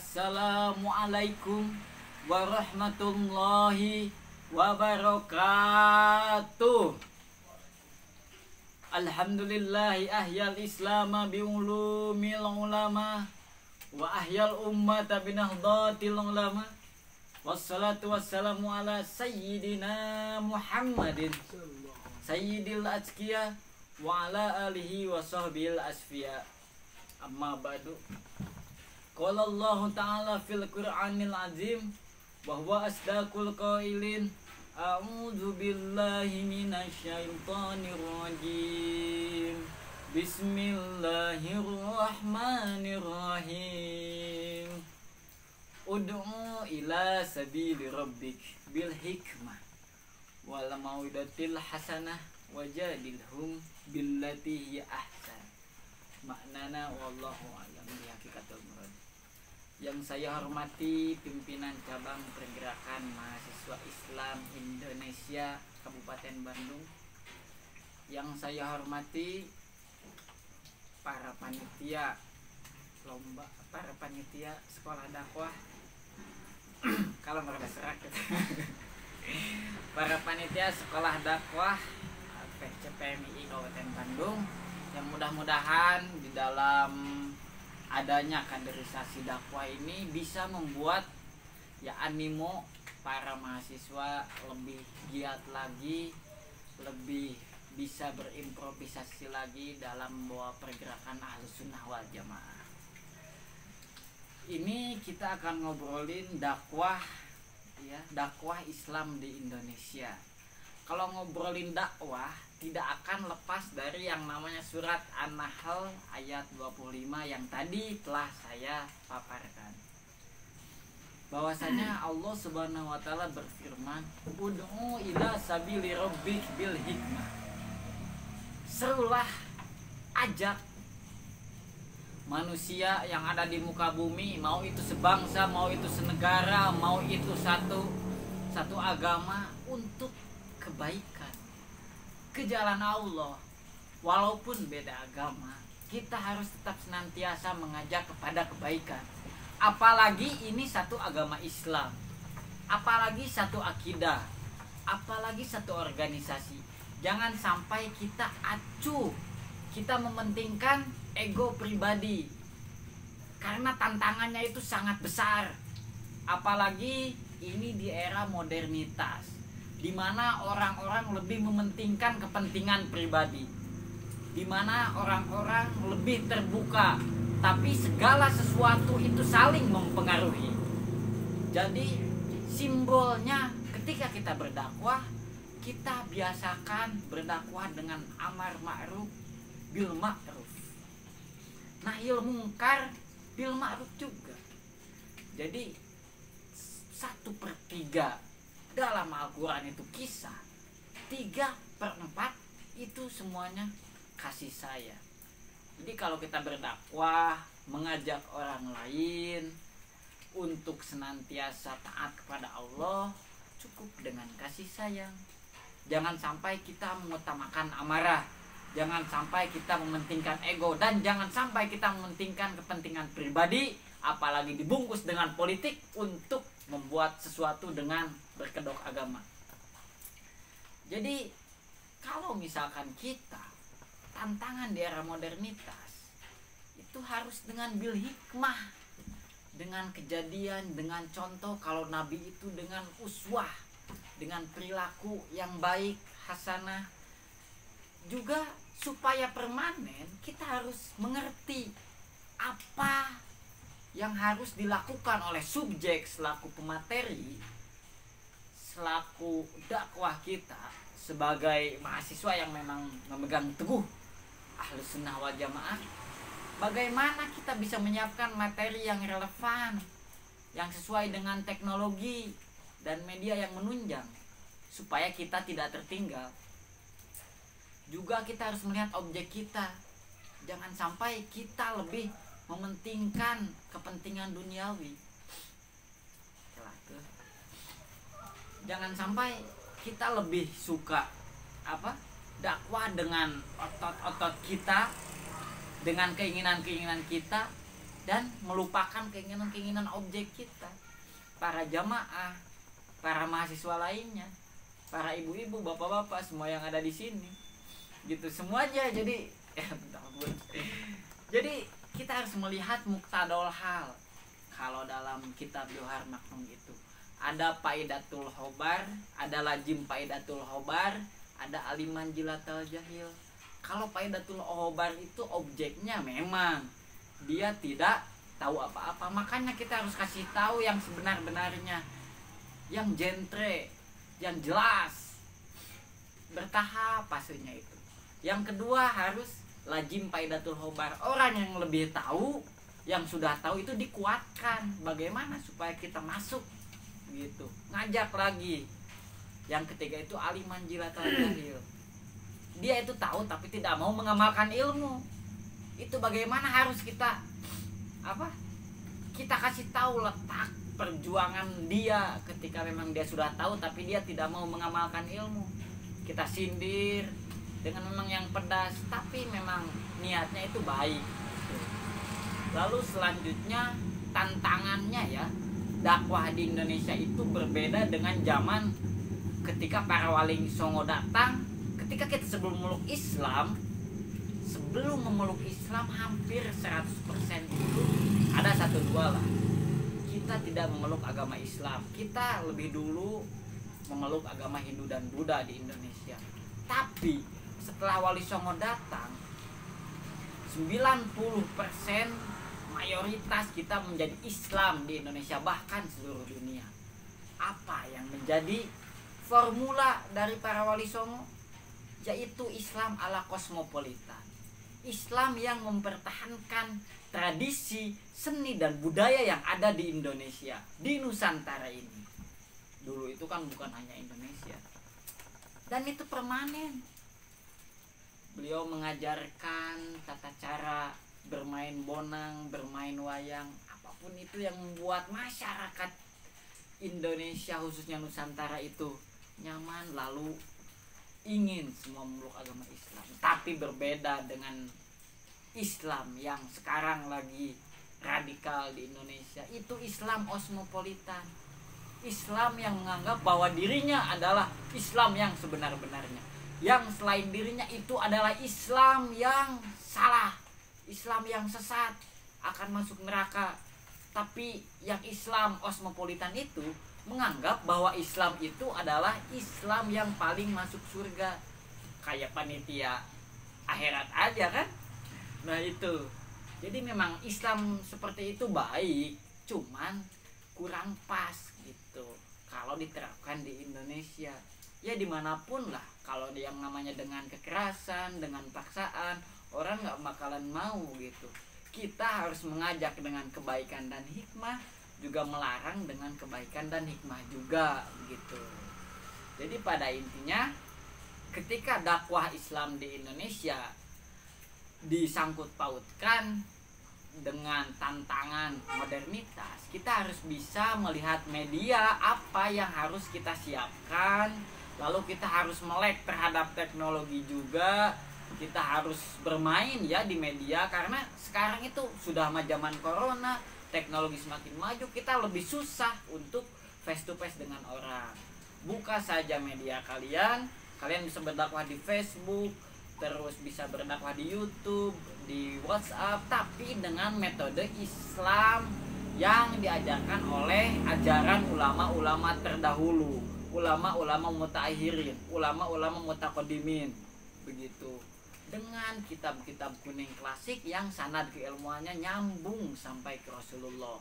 Assalamualaikum warahmatullahi wabarakatuh. Alhamdulillahi ahyal islama biulumil ulama wa ahyal ummata binahdatil ulama. Wassalatu wassalamu ala sayyidina Muhammadin sayyidil atqiya wa ala alihi wa sahbil asfiya. Amma ba'du. Qala Allah Ta'ala fil Qur'anil Azim wa huwa asdaqul qailin. A'udzu billahi minasyaitonir rajim. Bismillahirrahmanirrahim. Ud'u ila sabili rabbik bil hikmah wal mau'izatil hasanah wajadilhum billati hiya ahsan. Maknana wallahu a'lam bihaqikatul murad. Yang saya hormati pimpinan cabang pergerakan mahasiswa Islam Indonesia Kabupaten Bandung. Yang saya hormati para panitia lomba, para panitia sekolah dakwah kalau mereka serak gitu. Para panitia sekolah dakwah PCPMI Kabupaten Bandung, yang mudah-mudahan di dalam adanya kaderisasi dakwah ini bisa membuat ya animo para mahasiswa lebih giat lagi, lebih bisa berimprovisasi lagi dalam bawa pergerakan Ahlus Sunnah wal Jamaah. Ini kita akan ngobrolin dakwah, ya, dakwah Islam di Indonesia. Kalau ngobrolin dakwah tidak akan lepas dari yang namanya surat An-Nahl ayat 25 yang tadi telah saya paparkan. Bahwasanya Allah Subhanahu wa taala berfirman, "Ud'u ila sabili rabbik bil hikmah." Serulah, ajak manusia yang ada di muka bumi, mau itu sebangsa, mau itu senegara, mau itu satu agama, untuk kebaikan, ke jalan Allah. Walaupun beda agama, kita harus tetap senantiasa mengajak kepada kebaikan. Apalagi ini satu agama Islam, apalagi satu akidah, apalagi satu organisasi. Jangan sampai kita acuh, kita mementingkan ego pribadi, karena tantangannya itu sangat besar. Apalagi ini di era modernitas, di mana orang-orang lebih mementingkan kepentingan pribadi, di mana orang-orang lebih terbuka, tapi segala sesuatu itu saling mempengaruhi. Jadi simbolnya ketika kita berdakwah, kita biasakan berdakwah dengan amar ma'ruf bil ma'ruf, nahyil munkar bil ma'ruf juga. Jadi 1/3 dalam Al-Quran itu kisah, 3/4 itu semuanya kasih sayang. Jadi kalau kita berdakwah, mengajak orang lain untuk senantiasa taat kepada Allah, cukup dengan kasih sayang. Jangan sampai kita mengutamakan amarah, jangan sampai kita mementingkan ego, dan jangan sampai kita mementingkan kepentingan pribadi, apalagi dibungkus dengan politik untuk membuat sesuatu dengan berkedok agama. Jadi kalau misalkan kita tantangan di era modernitas itu harus dengan bil hikmah, dengan kejadian, dengan contoh. Kalau Nabi itu dengan uswah, dengan perilaku yang baik, hasanah. Juga supaya permanen kita harus mengerti apa yang harus dilakukan oleh subjek selaku pemateri, selaku dakwah kita sebagai mahasiswa yang memang memegang teguh Ahlus Sunnah wal Jamaah. Bagaimana kita bisa menyiapkan materi yang relevan, yang sesuai dengan teknologi dan media yang menunjang, supaya kita tidak tertinggal. Juga kita harus melihat objek kita. Jangan sampai kita lebih mementingkan kepentingan duniawi. Jangan sampai kita lebih suka dakwah dengan otot-otot kita, dengan keinginan-keinginan kita, dan melupakan keinginan-keinginan objek kita, para jamaah, para mahasiswa lainnya, para ibu-ibu, bapak-bapak, semua yang ada di sini, gitu semuanya. Jadi jadi kita harus melihat muktadol hal. Kalau dalam kitab Johar Maknum itu ada Faidatul Khobar, ada Lazim Faidatul Khobar, ada Aliman Jilatal Jahil. Kalau Faidatul Khobar itu objeknya memang dia tidak tahu apa-apa, makanya kita harus kasih tahu yang sebenar-benarnya, yang jentre, yang jelas, bertahap pastinya itu. Yang kedua harus Lazim Faidatul Khobar, orang yang lebih tahu, yang sudah tahu itu dikuatkan bagaimana supaya kita masuk gitu, ngajak lagi. Yang ketiga itu Aliman Jilatal Jahil, dia itu tahu tapi tidak mau mengamalkan ilmu. Itu bagaimana harus kita kita kasih tahu letak perjuangan dia ketika memang dia sudah tahu tapi dia tidak mau mengamalkan ilmu. Kita sindir dengan memang yang pedas tapi memang niatnya itu baik. Lalu selanjutnya tantangannya ya, dakwah di Indonesia itu berbeda dengan zaman ketika para wali songo datang. Ketika kita sebelum memeluk Islam hampir 100% itu ada 1-2 lah, kita tidak memeluk agama Islam. Kita lebih dulu memeluk agama Hindu dan Buddha di Indonesia. Tapi setelah Wali Songo datang, 90% mayoritas kita menjadi Islam di Indonesia, bahkan seluruh dunia. Apa yang menjadi formula dari para Wali Songo? Yaitu Islam ala kosmopolitan, Islam yang mempertahankan tradisi, seni dan budaya yang ada di Indonesia, di Nusantara ini. Dulu itu kan bukan hanya Indonesia, dan itu permanen. Beliau mengajarkan tata cara bermain bonang, bermain wayang, apapun itu yang membuat masyarakat Indonesia khususnya Nusantara itu nyaman, lalu ingin semua memeluk agama Islam. Tapi berbeda dengan Islam yang sekarang lagi radikal di Indonesia, itu Islam kosmopolitan, Islam yang menganggap bahwa dirinya adalah Islam yang sebenar-benarnya, yang selain dirinya itu adalah Islam yang salah, Islam yang sesat, akan masuk neraka. Tapi yang Islam kosmopolitan itu menganggap bahwa Islam itu adalah Islam yang paling masuk surga, kayak panitia akhirat aja kan. Nah itu, jadi memang Islam seperti itu baik, cuman kurang pas gitu kalau diterapkan di Indonesia. Ya dimanapun lah, kalau yang namanya dengan kekerasan, dengan paksaan, orang nggak bakalan mau gitu. Kita harus mengajak dengan kebaikan dan hikmah, juga melarang dengan kebaikan dan hikmah juga begitu. Jadi pada intinya ketika dakwah Islam di Indonesia disangkut pautkan dengan tantangan modernitas, kita harus bisa melihat media apa yang harus kita siapkan, lalu kita harus melek terhadap teknologi juga. Kita harus bermain ya di media, karena sekarang itu sudah zaman corona, teknologi semakin maju, kita lebih susah untuk face to face dengan orang. Buka saja media kalian bisa berdakwah di Facebook, terus bisa berdakwah di YouTube, di WhatsApp, tapi dengan metode Islam yang diajarkan oleh ajaran ulama-ulama terdahulu, ulama-ulama mutaakhirin, ulama-ulama mutaqaddimin begitu. Dengan kitab-kitab kuning klasik yang sanad keilmuannya nyambung sampai ke Rasulullah.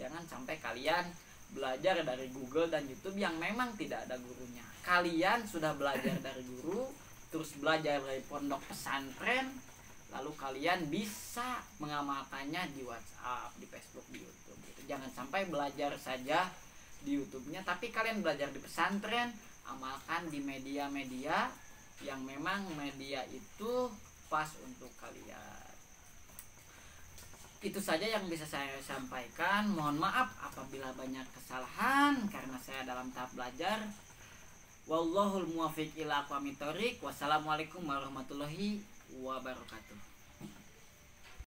Jangan sampai kalian belajar dari Google dan YouTube yang memang tidak ada gurunya. Kalian sudah belajar dari guru, terus belajar dari pondok pesantren, lalu kalian bisa mengamalkannya di WhatsApp, di Facebook, di YouTube gitu. Jangan sampai belajar saja di YouTube-nya, tapi kalian belajar di pesantren, amalkan di media-media yang memang media itu pas untuk kalian. Itu saja yang bisa saya sampaikan. Mohon maaf apabila banyak kesalahan karena saya dalam tahap belajar. Wallahul muwaffiq ila aqwamit thoriq. Wassalamualaikum warahmatullahi wabarakatuh.